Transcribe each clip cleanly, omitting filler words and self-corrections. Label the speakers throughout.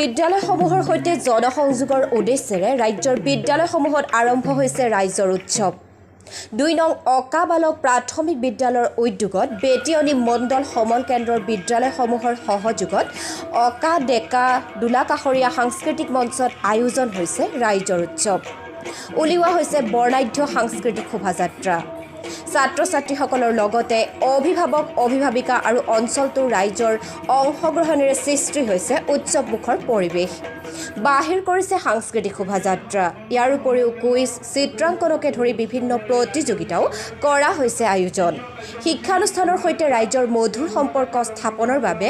Speaker 1: বিদ্যালয়সমূহৰ সৈতে জনসংযোগৰ উদ্দেশ্যেৰে ৰাজ্যৰ বিদ্যালয়সমূহত আৰম্ভ হৈছে ৰাইজৰ উৎসৱ। ২ নং অকা বালক প্ৰাথমিক বিদ্যালয়ৰ উদ্যোগত বেটিয়নী মণ্ডল সমল কেন্দ্ৰৰ বিদ্যালয়সমূহৰ সহযোগত অকা ডেকা দোলাকাষৰীয়া সাংস্কৃতিক মঞ্চত আয়োজন হৈছে ৰাইজৰ উৎসৱ। উলিওৱা হৈছে বৰ্ণাঢ্য সাংস্কৃতিক শোভাযাত্ৰা। ছাত্ৰ-ছাত্ৰীসকলৰ লগতে অভিভাৱক অভিভাৱিকা আৰু অঞ্চলটোৰ ৰাইজৰ অংশগ্ৰহণেৰে সৃষ্টি হৈছে উৎসৱমুখৰ পৰিৱেশ। বাহিৰ কৰিছে সাংস্কৃতিক শোভাযাত্ৰা। ইয়াৰ উপৰিও কুইজ চিত্ৰাংকনকে ধৰি বিভিন্ন প্ৰতিযোগিতাও কৰা হৈছে আয়োজন। শিক্ষানুষ্ঠানৰ সৈতে ৰাইজৰ মধুৰ সম্পৰ্ক স্থাপনৰ বাবে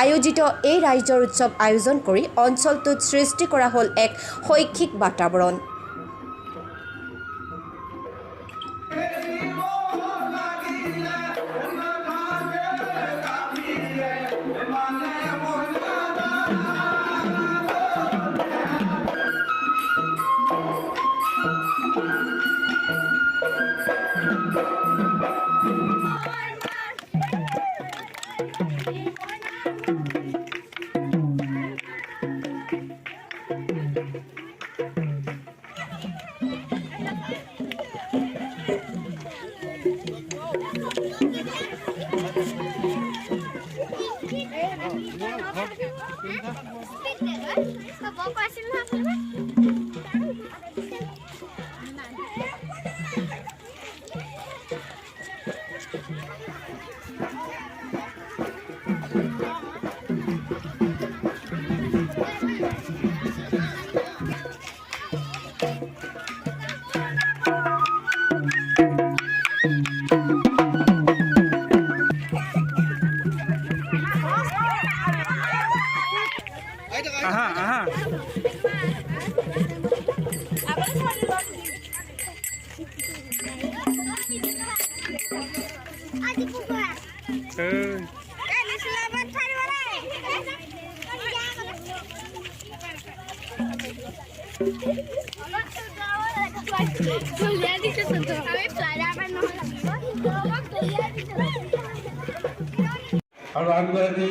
Speaker 1: আয়োজিত এই ৰাইজৰ উৎসৱ আয়োজন কৰি অঞ্চলটোত সৃষ্টি কৰা হ'ল এক শৈক্ষিক বাতাবৰণ।
Speaker 2: আৰু আগবাঢ়ি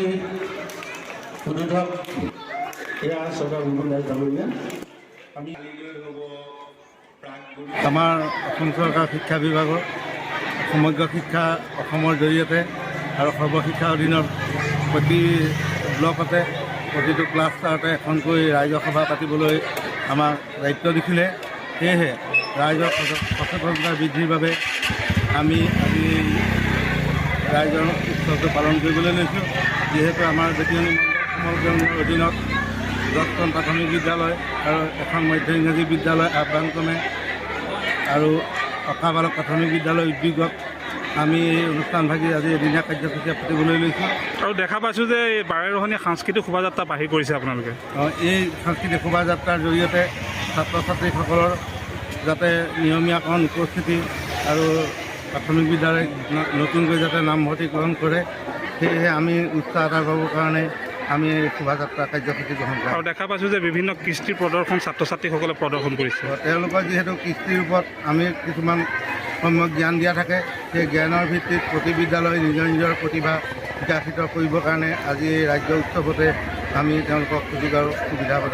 Speaker 2: সুবিধক এয়া চৰকাৰ
Speaker 3: আমাৰ অসম চৰকাৰ শিক্ষা বিভাগৰ সমগ্ৰ শিক্ষা অসমৰ জৰিয়তে আৰু সৰ্বশিক্ষা অধীনত প্ৰতি ব্লকতে প্ৰতিটো ক্লাষ্টাৰতে এখনকৈ ৰাইজৰ সভা পাতিবলৈ আমাক দায়িত্ব দিছিলে। সেয়েহে ৰাইজৰ সচেতনতা বৃদ্ধিৰ বাবে আমি আজি ৰাইজৰ উৎসৱটো পালন কৰিবলৈ লৈছোঁ। যিহেতু আমাৰ বেটিয়নী মণ্ডল কেন্দ্ৰৰ অধীনত 10খন প্ৰাথমিক বিদ্যালয় আৰু এখন মধ্য ইংৰাজী বিদ্যালয় আহ্বানক্ৰমে আৰু অকা বালক প্ৰাথমিক বিদ্যালয় উদ্যোগত আমি এই অনুষ্ঠানভাগী আজি এদিনীয়া কাৰ্যসূচী পাতিবলৈ লৈছোঁ।
Speaker 4: আৰু দেখা পাইছোঁ যে এই বাৰেৰহণীয়া সাংস্কৃতিক শোভাযাত্ৰা বাহিৰ কৰিছে আপোনালোকে।
Speaker 3: এই সাংস্কৃতিক শোভাযাত্ৰাৰ জৰিয়তে ছাত্ৰ ছাত্ৰীসকলৰ যাতে নিয়মীয়াকৰণ উপস্থিতি আৰু প্ৰাথমিক বিদ্যালয় নতুনকৈ যাতে নামভৰ্তিকৰণ কৰে, সেয়েহে আমি উৎসাহ এটা পাবৰ কাৰণে আমি এই শোভাযাত্ৰা কাৰ্যসূচী গ্ৰহণ কৰোঁ।
Speaker 4: আৰু দেখা পাইছোঁ যে বিভিন্ন কৃষ্টিৰ প্ৰদৰ্শন ছাত্ৰ ছাত্ৰীসকলে প্ৰদৰ্শন কৰিছে।
Speaker 3: তেওঁলোকৰ যিহেতু কৃষ্টিৰ ওপৰত আমি কিছুমান সম্যক জ্ঞান দিয়া থাকে, সেই জ্ঞানৰ ভিত্তিত প্ৰতি বিদ্যালয় নিজৰ নিজৰ প্ৰতিভা বিকাশিত কৰিবৰ কাৰণে আজি এই ৰাজ্য উৎসৱতে আমি তেওঁলোকক সুযোগ আৰু সুবিধা প্ৰদান